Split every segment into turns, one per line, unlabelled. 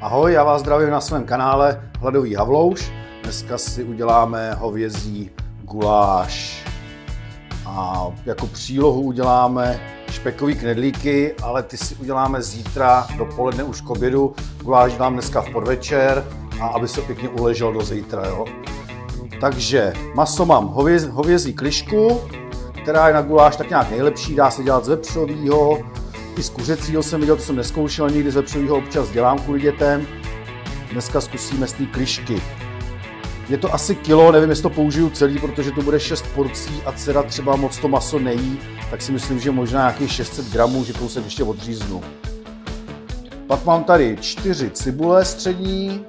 Ahoj, já vás zdravím na svém kanále Hladový Havlouš. Dneska si uděláme hovězí guláš. A jako přílohu uděláme špekový knedlíky, ale ty si uděláme zítra dopoledne už k obědu. Guláš dám dneska v podvečer, a aby se pěkně uležel do zítra. Jo? Takže maso mám hovězí klišku, která je na guláš tak nějak nejlepší, dá se dělat z vepřovýho, i z kuřecího jsem viděl, to jsem neskoušel nikdy, z vepřovýho občas dělám kvůli dětem. Dneska zkusíme z té klišky. Je to asi kilo, nevím, jestli to použiju celý, protože to bude 6 porcí a dcera třeba moc to maso nejí, tak si myslím, že možná nějakých 600 gramů, že kousek ještě odříznu. Pak mám tady 4 cibule střední,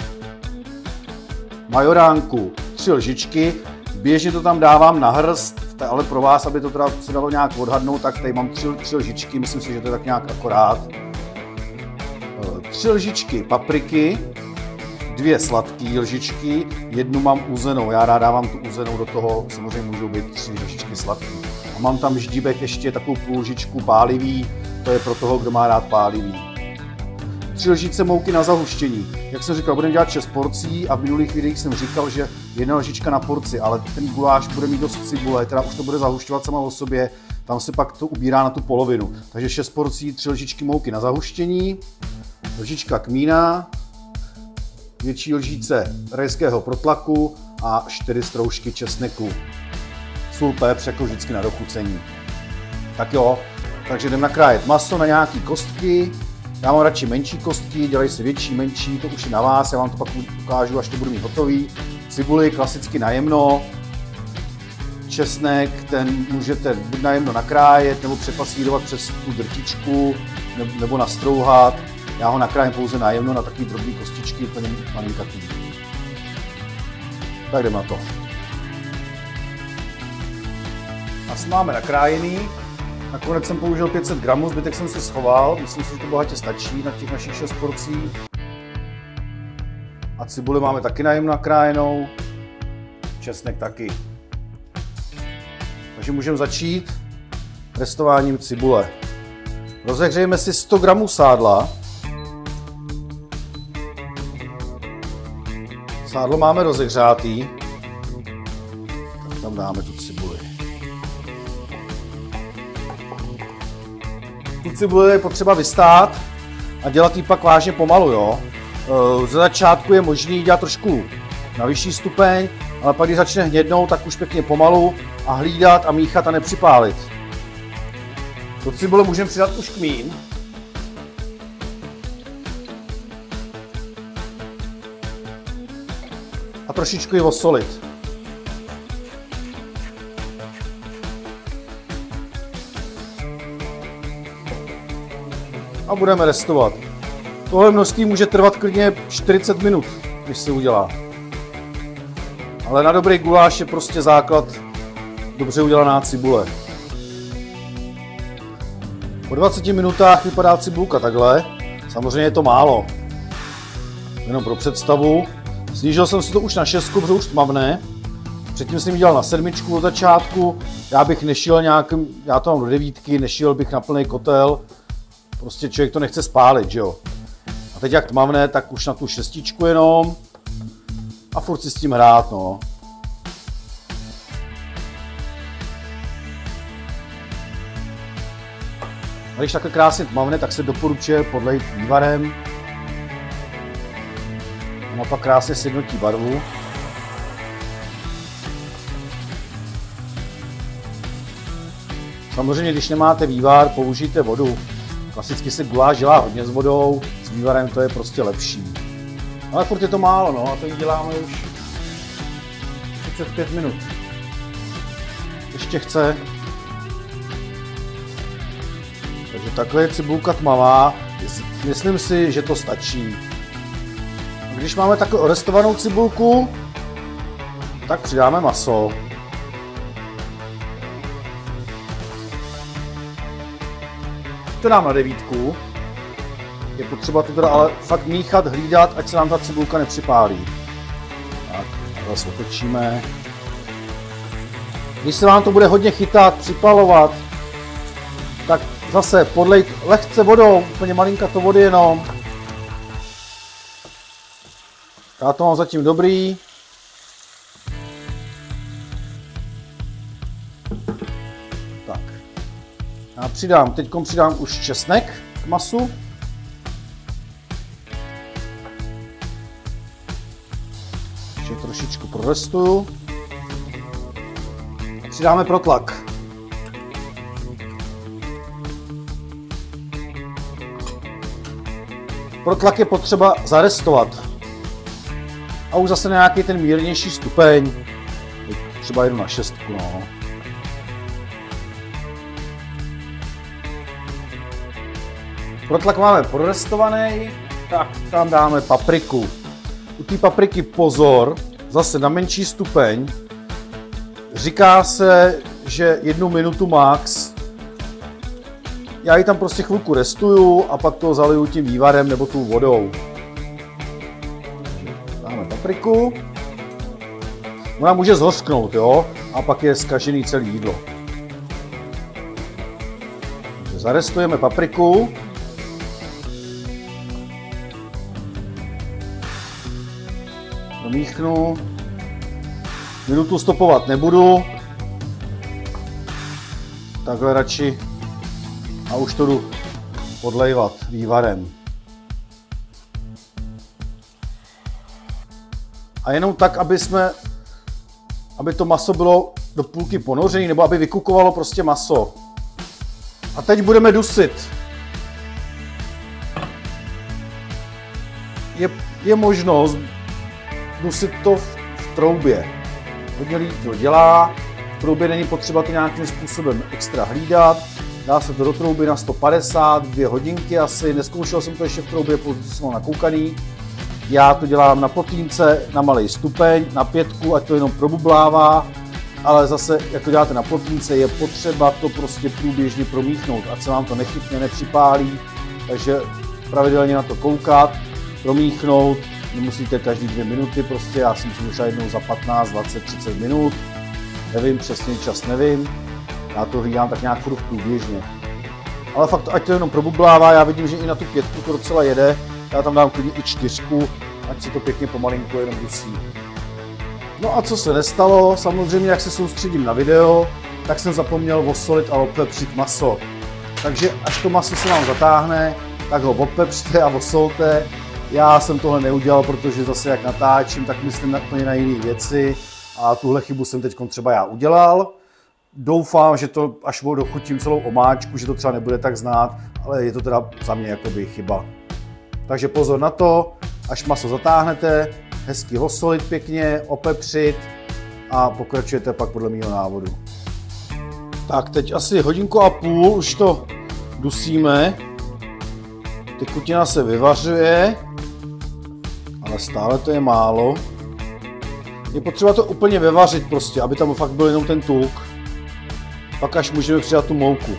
majoránku 3 lžičky, běžně to tam dávám na hrst, ale pro vás, aby to teda se dalo nějak odhadnout, tak tady mám 3 lžičky, myslím si, že to je tak nějak akorát. 3 lžičky papriky, 2 sladké lžičky, 1 mám uzenou, já rád dávám tu uzenou do toho, samozřejmě můžou být 3 lžičky sladký. A mám tam ždíbek ještě takovou půl lžičku pálivý, to je pro toho, kdo má rád pálivý. 3 lžičce mouky na zahuštění. Jak jsem říkal, budeme dělat 6 porcí a v minulých videích jsem říkal, že 1 lžička na porci, ale ten guláš bude mít dost cibule, teda už to bude zahušťovat sama o sobě, tam se pak to ubírá na tu polovinu. Takže 6 porcí, 3 lžičky mouky na zahuštění, lžička kmína, větší lžíce rajského protlaku a 4 stroužky česneku. Sůl, pepř, jako vždycky na dochucení. Tak jo, takže jdeme nakrájet maso na nějaký kostky. Já mám radši menší kostky, dělají si větší, menší, to už je na vás, já vám to pak ukážu, až to budu mít hotový. Cibuli klasicky najemno, česnek, ten můžete buď najemno nakrájet, nebo přepasírovat přes tu drtičku, nebo nastrouhat. Já ho nakrájím pouze najemno na takové drobné kostičky, úplně malinkatý. Tak jdeme na to. Asi máme nakrájený. Nakonec jsem použil 500 gramů, zbytek jsem si schoval, myslím si, že to bohatě stačí na těch našich 6 porcí. A cibuli máme taky najemno nakrájenou, česnek taky. Takže můžeme začít restováním cibule. Rozehřejeme si 100 gramů sádla. Sádlo máme rozehřátý, tak tam dáme tu cibuli. Tu cibuli je potřeba vystát a dělat ji pak vážně pomalu, jo. Ze začátku je možný dělat trošku na vyšší stupeň, ale pak když začne hnědnout, tak už pěkně pomalu a hlídat a míchat a nepřipálit. Do cibule můžeme přidat už kmín. A trošičku ji osolit. A budeme restovat. Tohle množství může trvat klidně 40 minut, když se udělá. Ale na dobrý guláš je prostě základ dobře udělaná cibule. Po 20 minutách vypadá cibulka takhle. Samozřejmě je to málo. Jenom pro představu. Snížil jsem si to už na 6, protože už tmavné. Předtím jsem ji dělal na 7 od začátku. Já bych nešil nějakým, já to mám do 9, nešil bych na plný kotel. Prostě člověk to nechce spálit, že jo. A teď jak tmavné, tak už na tu 6 jenom. A furt si s tím hrát, no. A když takhle krásně tmavné, tak se doporučuje podlejt vývarem. Ono pak krásně sjednotí barvu. Samozřejmě, když nemáte vývar, použijte vodu. Klasicky se guláš dělá hodně s vodou, s vývarem to je prostě lepší. Ale furt je to málo, no, a to děláme už 35 minut. Ještě chce. Takže takhle je cibulka tmavá, myslím si, že to stačí. A když máme takhle orestovanou cibulku, tak přidáme maso. To dám na 9. Je potřeba to teda ale fakt míchat, hlídat, ať se nám ta cibulka nepřipálí. Tak, zase otočíme. Když se vám to bude hodně chytat, připalovat, tak zase podlejt lehce vodou, úplně malinkato vody jenom. Já to mám zatím dobrý. Tak. Já teďkom přidám už česnek k masu. Ještě trošičku prorestuju. Přidáme protlak. Protlak je potřeba zarestovat. A už zase nějaký ten mírnější stupeň. Třeba jdu na 6. No. Protlak máme prorestovaný, tak tam dáme papriku. U té papriky pozor, zase na menší stupeň. Říká se, že 1 minutu max. Já ji tam prostě chvilku restuju a pak to zaliju tím vývarem nebo tou vodou. Dáme papriku. Ona může zhořknout, jo? A pak je zkažený celé jídlo. Takže zarestujeme papriku. Domíchnu. Minutu stopovat nebudu. Takhle radši. A už to jdu podlejvat vývarem. A jenom tak, aby to maso bylo do půlky ponořené, nebo aby vykukovalo prostě maso. A teď budeme dusit. Je možnost dusit to v troubě. Hodně lidí to dělá. V troubě není potřeba to nějakým způsobem extra hlídat. Dá se to do trouby na 150, 2 hodinky asi. Nezkoušel jsem to ještě v troubě, protože jsem ho nakoukaný. Já to dělám na plotínce, na malý stupeň, na 5, ať to jenom probublává. Ale zase, jak to děláte na plotínce, je potřeba to prostě průběžně promíchnout, ať se vám to nechytne, nepřipálí. Takže pravidelně na to koukat, promíchnout. Nemusíte každý 2 minuty, prostě já si myslím, že jednou za 15, 20, 30 minut. Nevím, přesně čas nevím. Já to hlídám tak nějak furt průběžně. Ale fakt, ať to jenom probublává, já vidím, že i na tu 5 to docela jede. Já tam dám klidně i 4, ať se to pěkně pomalinku jenom dusí. No a co se nestalo, samozřejmě jak se soustředím na video, tak jsem zapomněl osolit a opepřit maso. Takže až to maso se vám zatáhne, tak ho opepřte a osolte. Já jsem tohle neudělal, protože zase jak natáčím, tak myslím úplně na jiné věci a tuhle chybu jsem teď třeba já udělal. Doufám, že to, až dochutím celou omáčku, že to třeba nebude tak znát, ale je to teda za mě jakoby chyba. Takže pozor na to, až maso zatáhnete, hezky osolit pěkně, opepřit a pokračujete pak podle mého návodu. Tak teď asi 1,5 hodiny už to dusíme. Tekutina se vyvařuje, ale stále to je málo. Je potřeba to úplně vyvařit prostě, aby tam fakt byl jenom ten tuk. Pak až můžeme přidat tu mouku.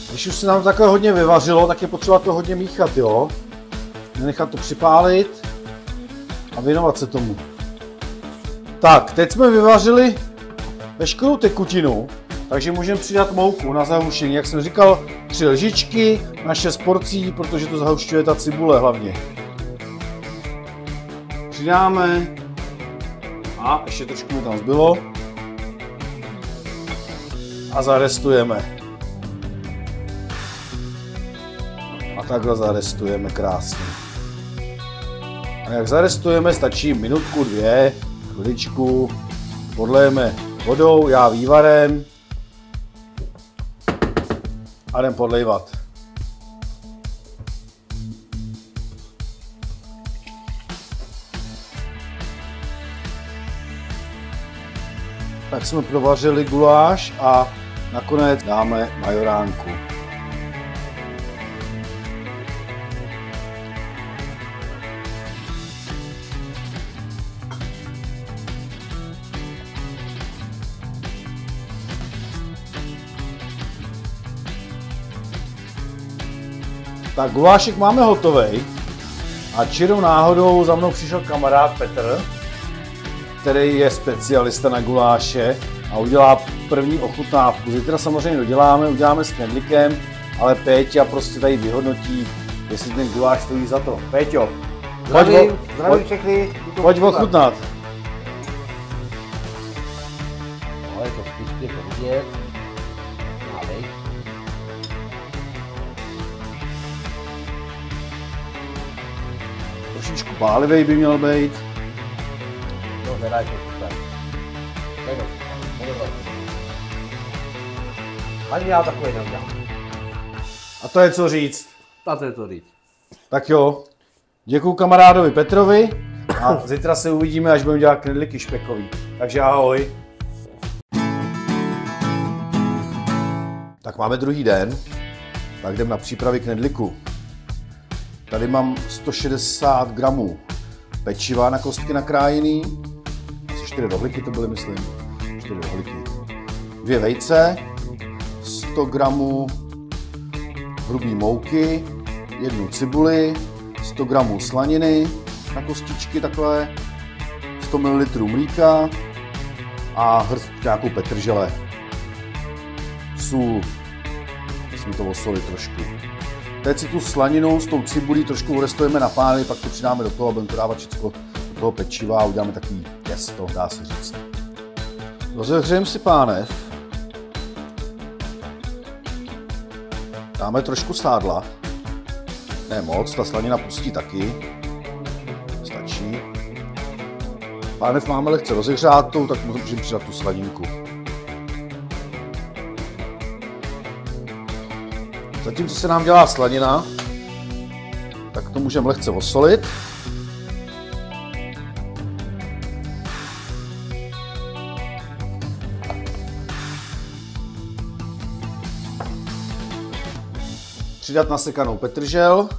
Když už se nám takhle hodně vyvařilo, tak je potřeba to hodně míchat, jo? Nenechat to připálit a věnovat se tomu. Tak, teď jsme vyvařili veškerou tekutinu, takže můžeme přidat mouku na zahuštění. Jak jsem říkal, 3 lžičky na 6 porcí, protože to zahušťuje ta cibule hlavně. Přidáme a ještě trošku mi tam zbylo a zarestujeme. A takhle zarestujeme krásně. A jak zarestujeme, stačí minutku, 2, chviličku, podlejeme vodou, já vývarem a jdem podlejvat. Tak jsme provařili guláš a nakonec dáme majoránku. Tak gulášek máme hotovej a čirou náhodou za mnou přišel kamarád Petr, který je specialista na guláše a udělá první ochutnávku. Zítra samozřejmě uděláme s knedlíkem, ale Péťa prostě tady vyhodnotí, jestli ten guláš stojí za to. Péťo,
zdravím všechny.
Pojď ochutnat.
No, je to spíš to vidět. Nádej.
Trošičku pálivej by měl být.
No, teda je to super. Ani já takový neudělám.
A to je co říct.
A to je to říct.
Tak jo, děkuju kamarádovi Petrovi a zítra se uvidíme, až budeme dělat knedlíky špekový. Takže ahoj. Tak máme druhý den, tak jdem na přípravy knedlíku. Tady mám 160 gramů pečiva na kostky nakrájený. Asi 4 rohlíky to byly, myslím. 4 rohlíky. 2 vejce, 100 gramů hrubý mouky, 1 cibuli, 100 gramů slaniny na kostičky takhle, 100 ml mlíka a hrst nějakou petržele. Sůl, musím to osolit trošku. Teď si tu slaninu s tou cibulí trošku urestujeme na pány, pak to přidáme do toho a budeme to dávat všechno do toho pečiva a uděláme takový těsto, dá se říct. Rozehřejeme si pánev. Dáme trošku sádla. Ne moc, ta slanina pustí taky. Stačí. Pánev máme lehce rozehřátou, tak můžeme přidat tu slaninku. Zatímco se nám dělá slanina, tak to můžeme lehce osolit. Přidat nasekanou petržel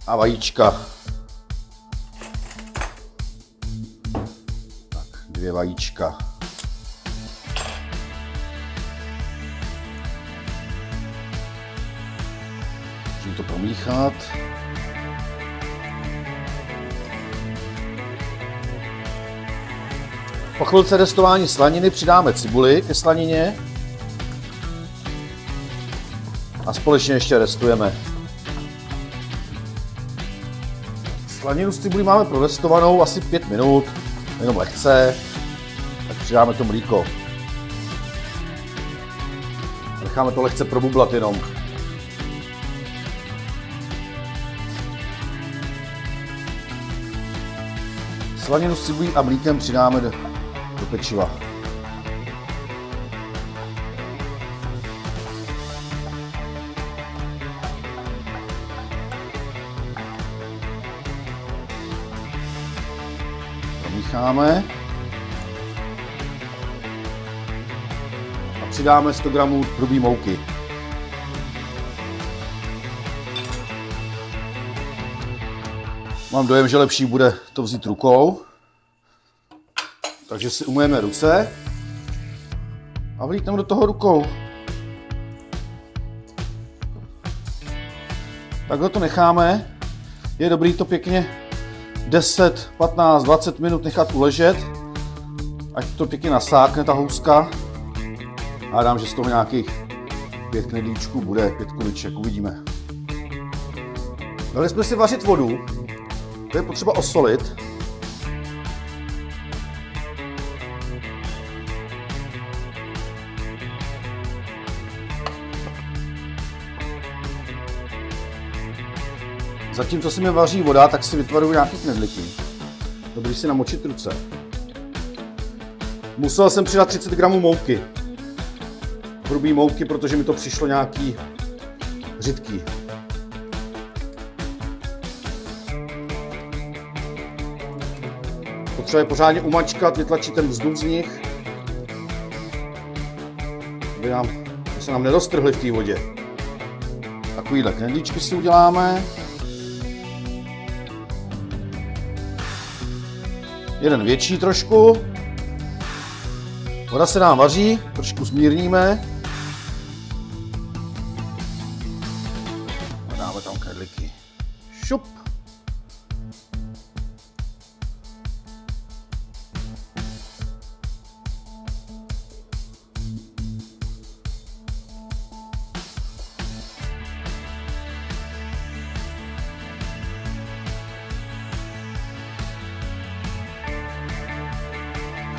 a vajíčka. Tak, 2 vajíčka. Můžeme to promíchat. Po chvilce restování slaniny přidáme cibuli ke slanině. A společně ještě restujeme. Slaninu s cibulí máme prorestovanou asi 5 minut, jenom lehce. Tak přidáme to mlíko. Necháme to lehce probublat jenom. Slaninu s cibulí a mlíkem přidáme do pečiva. Promícháme. A přidáme 100 gramů hrubý mouky. Mám dojem, že lepší bude to vzít rukou. Takže si umyjeme ruce a vlítneme do toho rukou. Takhle to necháme. Je dobrý to pěkně 10, 15, 20 minut nechat uležet, ať to pěkně nasákne ta houska. A dám, že z toho nějakých 5 knedlíčků bude, 5 kuliček, uvidíme. Dali jsme si vařit vodu, to je potřeba osolit. Zatímco se mi vaří voda, tak si vytvaruju nějaký knedlíky. Dobrý si namočit ruce. Musel jsem přidat 30 gramů mouky. Hrubý mouky, protože mi to přišlo nějaký řidký. Potřeba je pořádně umačkat, vytlačit ten vzduch z nich, aby se nám neroztrhly v té vodě. Takovýhle knedlíčky si uděláme. Jeden větší trošku. Voda se nám vaří, trošku zmírníme. A dáme tam knedlíky. Šup.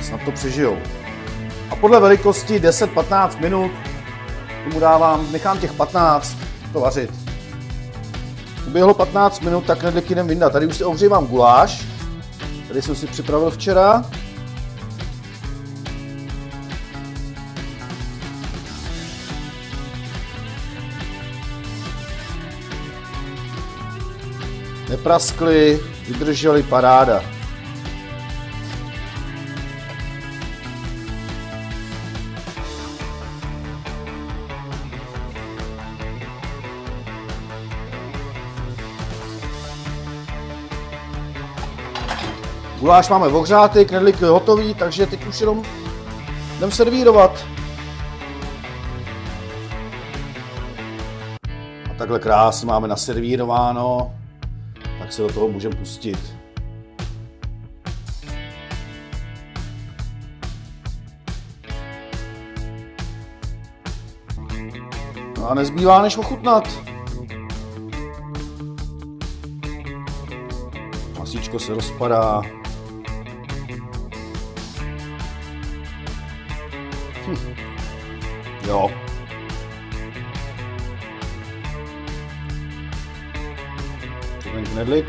snad to přežijou. A podle velikosti 10-15 minut tomu dávám, nechám těch 15 to vařit. Uběhlo 15 minut, tak knedlíky jdem vyndat. Tady už si ohřívám guláš, tady jsem si připravil včera. Nepraskly, vydržely, paráda. Guláš máme ohřátý, knedlík je hotový, takže teď už jenom jdem servírovat. A takhle krásně máme naservírováno, tak se do toho můžeme pustit. No a nezbývá než ochutnat. Masíčko se rozpadá. Jo. Ten knedlík.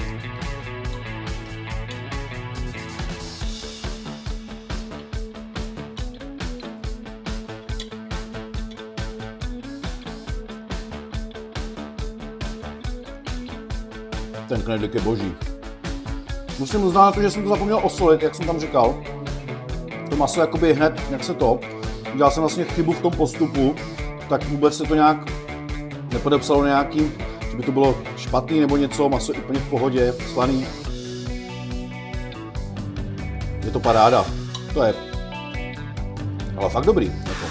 Ten knedlík je boží. Musím uznat, že jsem to zapomněl osolit, jak jsem tam říkal. To maso jakoby hned, jak se to. Udělal jsem vlastně chybu v tom postupu, tak vůbec se to nějak nepodepsalo nějaký, že by to bylo špatný nebo něco, maso úplně v pohodě, slaný. Je to paráda, to je. Ale fakt dobrý. Jako.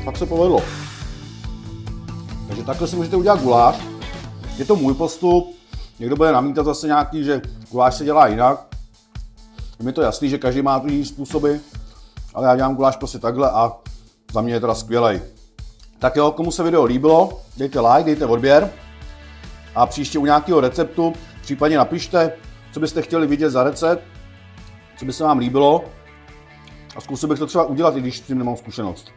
Fakt se povedlo. Takže takhle si můžete udělat guláš. Je to můj postup. Někdo bude namítat zase nějaký, že guláš se dělá jinak. Je mi to jasný, že každý má tu jiný způsoby. Ale já dělám guláš prostě takhle a za mě je teda skvělej. Tak jo, komu se video líbilo, dejte like, dejte odběr a příště u nějakého receptu případně napište, co byste chtěli vidět za recept, co by se vám líbilo a zkusil bych to třeba udělat, i když s tím nemám zkušenost.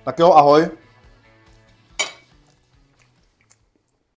Tak jo, ahoj.